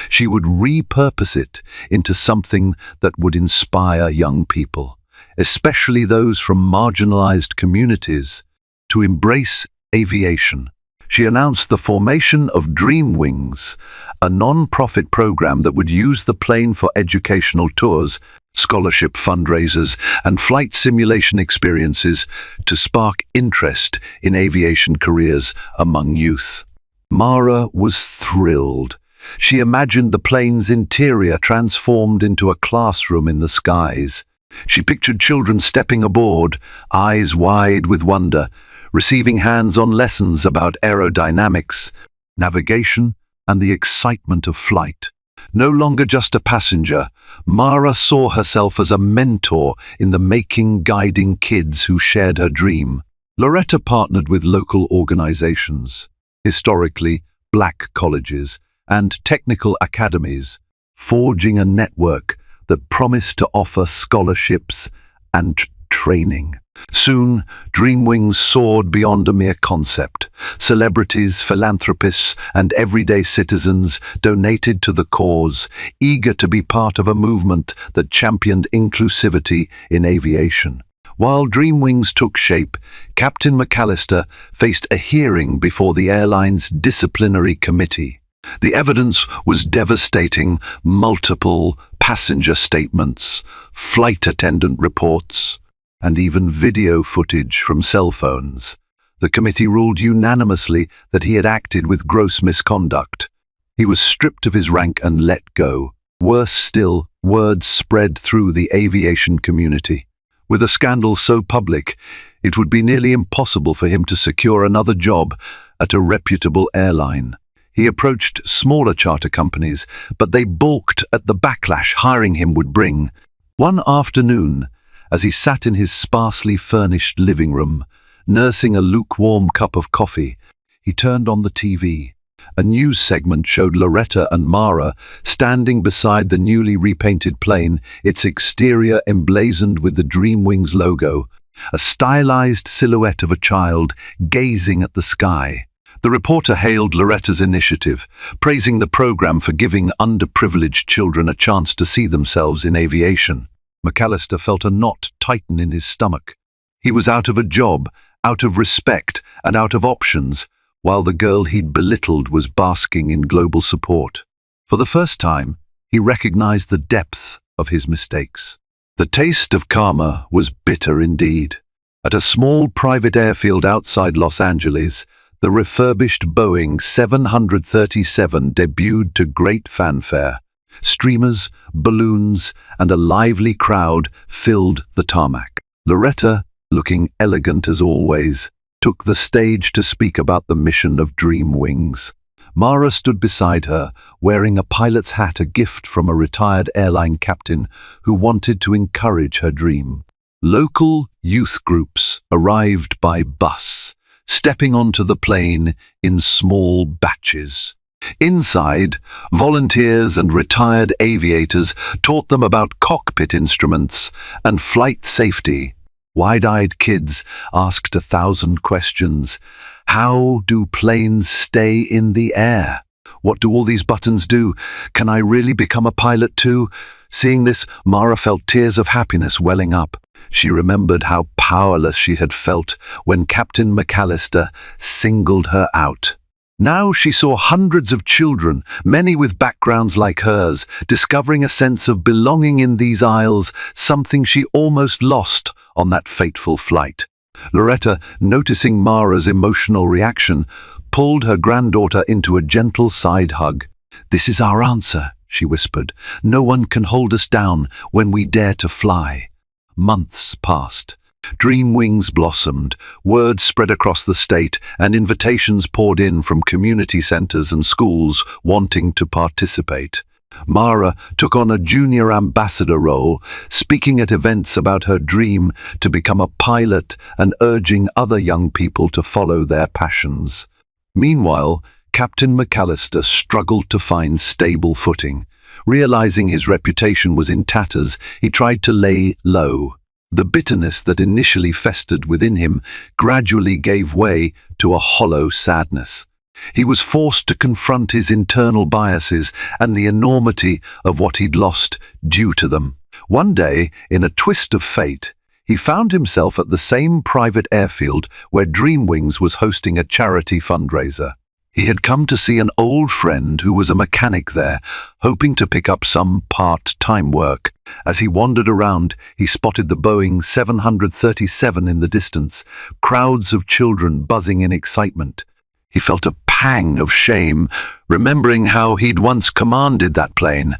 She would repurpose it into something that would inspire young people, especially those from marginalized communities, to embrace aviation. She announced the formation of DreamWings, a non-profit program that would use the plane for educational tours, scholarship fundraisers, and flight simulation experiences to spark interest in aviation careers among youth. Mara was thrilled. She imagined the plane's interior transformed into a classroom in the skies. She pictured children stepping aboard, eyes wide with wonder, receiving hands-on lessons about aerodynamics, navigation, and the excitement of flight. No longer just a passenger, Mara saw herself as a mentor in the making, guiding kids who shared her dream. Loretta partnered with local organizations, historically black colleges, and technical academies, forging a network that promised to offer scholarships and training. Soon, DreamWings soared beyond a mere concept. Celebrities, philanthropists, and everyday citizens donated to the cause, eager to be part of a movement that championed inclusivity in aviation. While DreamWings took shape, Captain McAllister faced a hearing before the airline's disciplinary committee. The evidence was devastating: multiple passenger statements, flight attendant reports, and even video footage from cell phones. The committee ruled unanimously that he had acted with gross misconduct. He was stripped of his rank and let go. Worse still, word spread through the aviation community. With a scandal so public, it would be nearly impossible for him to secure another job at a reputable airline. He approached smaller charter companies, but they balked at the backlash hiring him would bring. One afternoon, as he sat in his sparsely furnished living room, nursing a lukewarm cup of coffee, he turned on the TV. A news segment showed Loretta and Mara standing beside the newly repainted plane, its exterior emblazoned with the DreamWings logo, a stylized silhouette of a child gazing at the sky. The reporter hailed Loretta's initiative, praising the program for giving underprivileged children a chance to see themselves in aviation. McAllister felt a knot tighten in his stomach. He was out of a job, out of respect, and out of options, while the girl he'd belittled was basking in global support. For the first time, he recognized the depth of his mistakes. The taste of karma was bitter indeed. At a small private airfield outside Los Angeles, the refurbished Boeing 737 debuted to great fanfare. Streamers, balloons, and a lively crowd filled the tarmac. Loretta, looking elegant as always, took the stage to speak about the mission of Dreamwings. Mara stood beside her, wearing a pilot's hat, a gift from a retired airline captain who wanted to encourage her dream. Local youth groups arrived by bus, stepping onto the plane in small batches. Inside, volunteers and retired aviators taught them about cockpit instruments and flight safety. Wide-eyed kids asked 1,000 questions. How do planes stay in the air? What do all these buttons do? Can I really become a pilot too? Seeing this, Mara felt tears of happiness welling up. She remembered how powerless she had felt when Captain McAllister singled her out. Now she saw hundreds of children, many with backgrounds like hers, discovering a sense of belonging in these aisles, something she almost lost on that fateful flight. Loretta, noticing Mara's emotional reaction, pulled her granddaughter into a gentle side hug. "This is our answer," she whispered. "No one can hold us down when we dare to fly." Months passed. Dreamwings blossomed, word spread across the state, and invitations poured in from community centers and schools wanting to participate. Mara took on a junior ambassador role, speaking at events about her dream to become a pilot and urging other young people to follow their passions. Meanwhile, Captain McAllister struggled to find stable footing. Realizing his reputation was in tatters, he tried to lay low. The bitterness that initially festered within him gradually gave way to a hollow sadness. He was forced to confront his internal biases and the enormity of what he'd lost due to them. One day, in a twist of fate, he found himself at the same private airfield where Dreamwings was hosting a charity fundraiser. He had come to see an old friend who was a mechanic there, hoping to pick up some part-time work. As he wandered around, he spotted the Boeing 737 in the distance, crowds of children buzzing in excitement. He felt a pang of shame, remembering how he'd once commanded that plane,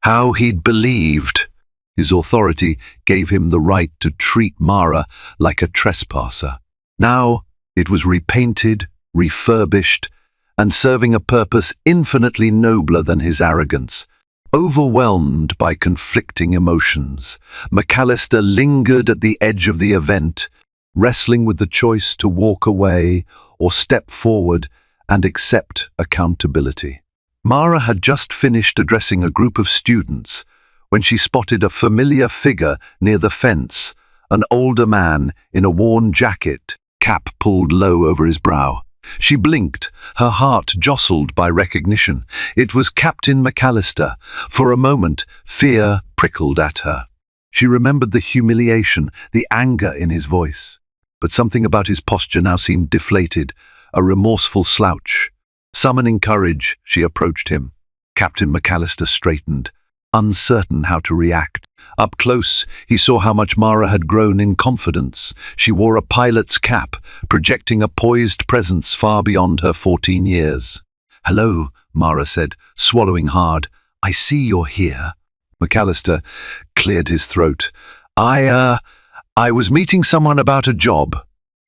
how he'd believed. His authority gave him the right to treat Mara like a trespasser. Now it was repainted, refurbished, and serving a purpose infinitely nobler than his arrogance. Overwhelmed by conflicting emotions, McAllister lingered at the edge of the event, wrestling with the choice to walk away or step forward and accept accountability. Mara had just finished addressing a group of students when she spotted a familiar figure near the fence, an older man in a worn jacket, cap pulled low over his brow. She blinked, her heart jostled by recognition. It was Captain McAllister. For a moment, fear prickled at her. She remembered the humiliation, the anger in his voice. But something about his posture now seemed deflated, a remorseful slouch. Summoning courage, she approached him. Captain McAllister straightened, uncertain how to react. Up close, he saw how much Mara had grown in confidence. She wore a pilot's cap, projecting a poised presence far beyond her 14 years. "Hello," Mara said, swallowing hard. "I see you're here." McAllister cleared his throat. I was meeting someone about a job."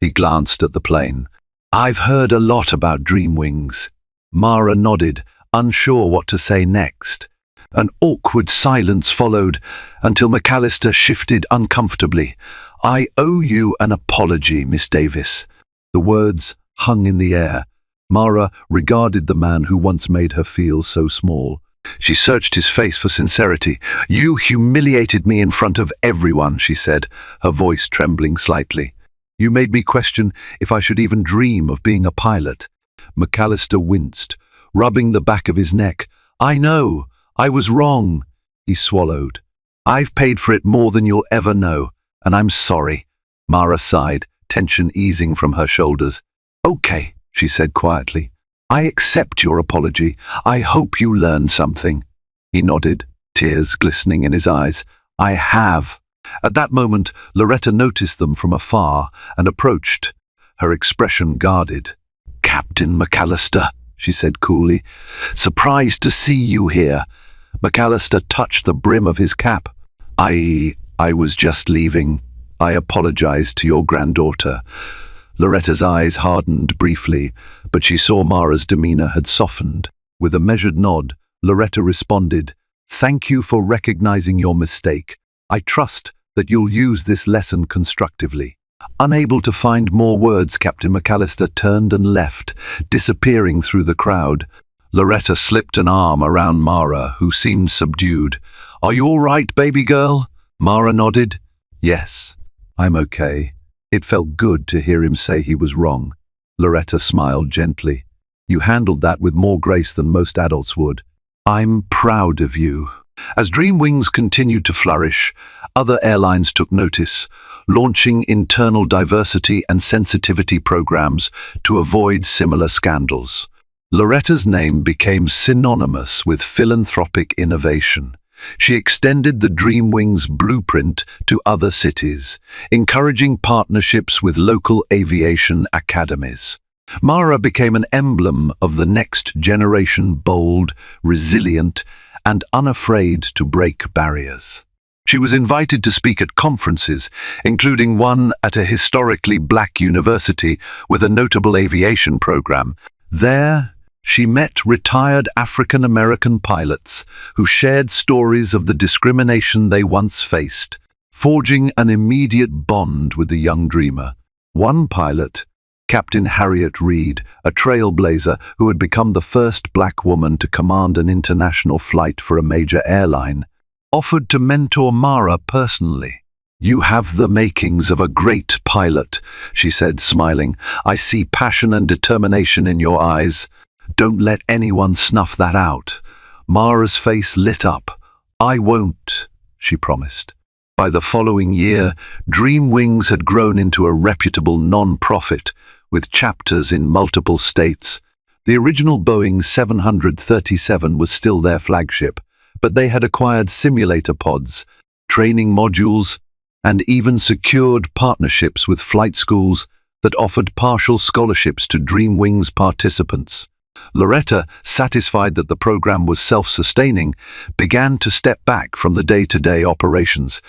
He glanced at the plane. "I've heard a lot about Dreamwings." Mara nodded, unsure what to say next. An awkward silence followed until McAllister shifted uncomfortably. "I owe you an apology, Miss Davis." The words hung in the air. Mara regarded the man who once made her feel so small. She searched his face for sincerity. "You humiliated me in front of everyone," she said, her voice trembling slightly. "You made me question if I should even dream of being a pilot." McAllister winced, rubbing the back of his neck. "I know. I was wrong." He swallowed. "I've paid for it more than you'll ever know, and I'm sorry." Mara sighed, tension easing from her shoulders. "Okay," she said quietly. "I accept your apology. I hope you learned something." He nodded, tears glistening in his eyes. "I have." At that moment, Loretta noticed them from afar and approached, her expression guarded. "Captain McAllister," she said coolly. "Surprised to see you here." McAllister touched the brim of his cap. I was just leaving." I apologize to your granddaughter. Loretta's eyes hardened briefly, but she saw Mara's demeanor had softened. With a measured nod, Loretta responded, "Thank you for recognizing your mistake. I trust that you'll use this lesson constructively." Unable to find more words, Captain McAllister turned and left, disappearing through the crowd. Loretta slipped an arm around Mara, who seemed subdued. "Are you all right, baby girl?" Mara nodded. "Yes, I'm okay." It felt good to hear him say he was wrong. Loretta smiled gently. "You handled that with more grace than most adults would. I'm proud of you." As Dreamwings continued to flourish, other airlines took notice, launching internal diversity and sensitivity programs to avoid similar scandals. Loretta's name became synonymous with philanthropic innovation. She extended the Dreamwings blueprint to other cities, encouraging partnerships with local aviation academies. Mara became an emblem of the next generation, bold, resilient, and unafraid to break barriers. She was invited to speak at conferences, including one at a historically black university with a notable aviation program. There, she met retired African-American pilots who shared stories of the discrimination they once faced, forging an immediate bond with the young dreamer. One pilot, Captain Harriet Reed, a trailblazer who had become the first black woman to command an international flight for a major airline, offered to mentor Mara personally. "You have the makings of a great pilot," she said, smiling. "I see passion and determination in your eyes. Don't let anyone snuff that out." Mara's face lit up. "I won't," she promised. By the following year, Dreamwings had grown into a reputable non-profit with chapters in multiple states. The original Boeing 737 was still their flagship, but they had acquired simulator pods, training modules, and even secured partnerships with flight schools that offered partial scholarships to Dreamwings participants. Loretta, satisfied that the program was self-sustaining, began to step back from the day-to-day operations,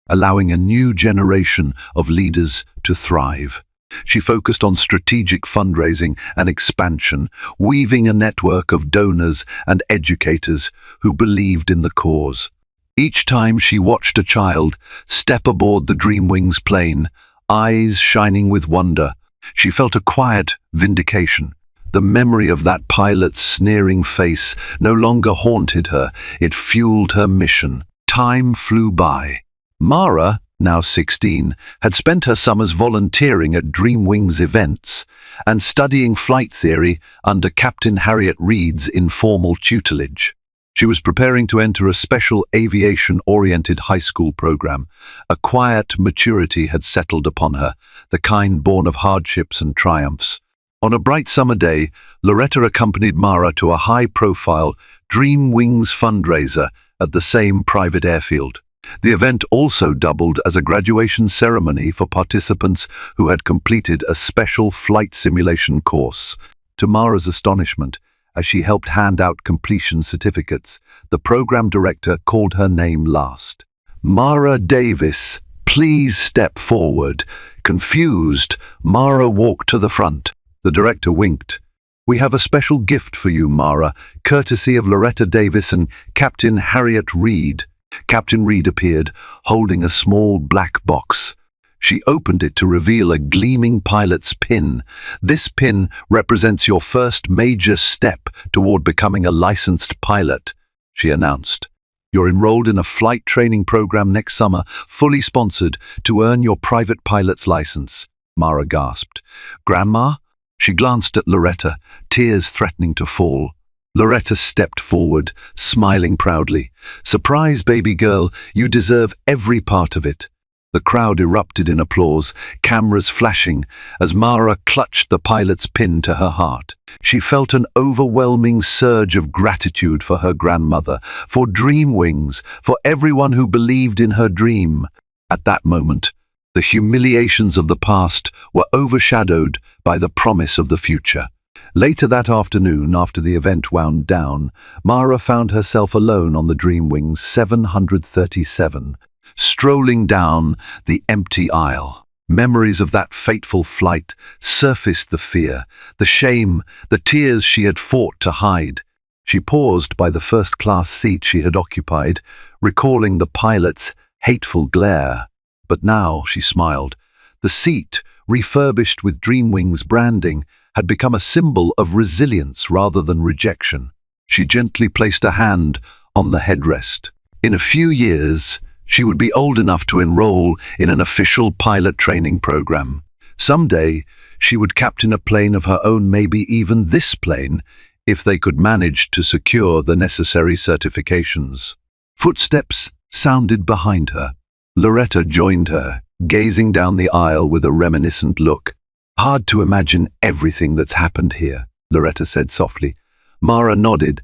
allowing a new generation of leaders to thrive. She focused on strategic fundraising and expansion, weaving a network of donors and educators who believed in the cause. Each time she watched a child step aboard the Dreamwings plane, eyes shining with wonder, she felt a quiet vindication. The memory of that pilot's sneering face no longer haunted her, it fueled her mission. Time flew by. Mara, now 16, had spent her summers volunteering at Dreamwings events and studying flight theory under Captain Harriet Reed's informal tutelage. She was preparing to enter a special aviation-oriented high school program. A quiet maturity had settled upon her, the kind born of hardships and triumphs. On a bright summer day, Loretta accompanied Mara to a high-profile Dreamwings fundraiser at the same private airfield. The event also doubled as a graduation ceremony for participants who had completed a special flight simulation course. To Mara's astonishment, as she helped hand out completion certificates, the program director called her name last. "Mara Davis, please step forward." Confused, Mara walked to the front. The director winked. "We have a special gift for you, Mara, courtesy of Loretta Davis and Captain Harriet Reed." Captain Reed appeared, holding a small black box. She opened it to reveal a gleaming pilot's pin. "This pin represents your first major step toward becoming a licensed pilot," she announced. "You're enrolled in a flight training program next summer, fully sponsored, to earn your private pilot's license." Mara gasped. "Grandma?" She glanced at Loretta, tears threatening to fall. Loretta stepped forward, smiling proudly. "Surprise, baby girl, you deserve every part of it." The crowd erupted in applause, cameras flashing, as Mara clutched the pilot's pin to her heart. She felt an overwhelming surge of gratitude for her grandmother, for Dreamwings, for everyone who believed in her dream. At that moment, the humiliations of the past were overshadowed by the promise of the future. Later that afternoon, after the event wound down, Mara found herself alone on the Dreamwings 737. strolling down the empty aisle. Memories of that fateful flight surfaced: the fear, the shame, the tears she had fought to hide. She paused by the first-class seat she had occupied, recalling the pilot's hateful glare. But now she smiled. The seat, refurbished with Dreamwings branding, had become a symbol of resilience rather than rejection. She gently placed a hand on the headrest. In a few years, she would be old enough to enroll in an official pilot training program. Someday, she would captain a plane of her own, maybe even this plane, if they could manage to secure the necessary certifications. Footsteps sounded behind her. Loretta joined her, gazing down the aisle with a reminiscent look. "Hard to imagine everything that's happened here," Loretta said softly. Mara nodded.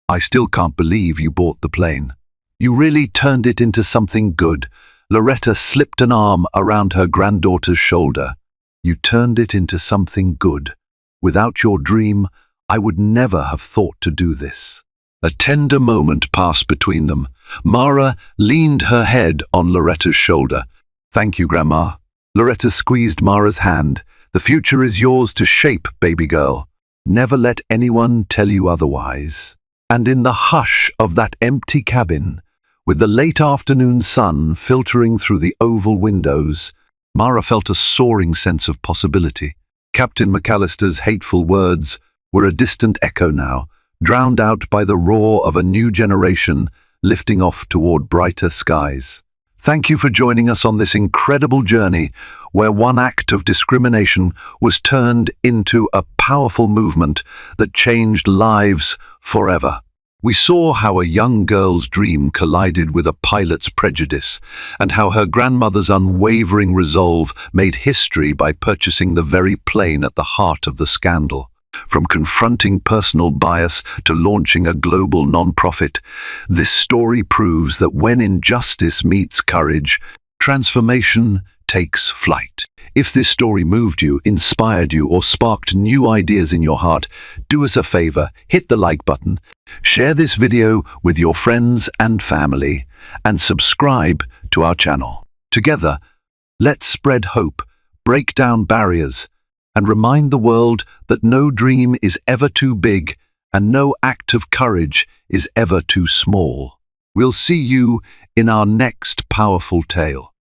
"I still can't believe you bought the plane. You really turned it into something good." Loretta slipped an arm around her granddaughter's shoulder. "You turned it into something good. Without your dream, I would never have thought to do this." A tender moment passed between them. Mara leaned her head on Loretta's shoulder. "Thank you, Grandma." Loretta squeezed Mara's hand. "The future is yours to shape, baby girl. Never let anyone tell you otherwise." And in the hush of that empty cabin, with the late afternoon sun filtering through the oval windows, Mara felt a soaring sense of possibility. Captain McAllister's hateful words were a distant echo now, drowned out by the roar of a new generation lifting off toward brighter skies. Thank you for joining us on this incredible journey where one act of discrimination was turned into a powerful movement that changed lives forever. We saw how a young girl's dream collided with a pilot's prejudice, and how her grandmother's unwavering resolve made history by purchasing the very plane at the heart of the scandal. From confronting personal bias to launching a global non-profit, this story proves that when injustice meets courage, transformation takes flight. If this story moved you, inspired you, or sparked new ideas in your heart, do us a favor, hit the like button, share this video with your friends and family, and subscribe to our channel. Together, let's spread hope, break down barriers, and remind the world that no dream is ever too big and no act of courage is ever too small. We'll see you in our next powerful tale.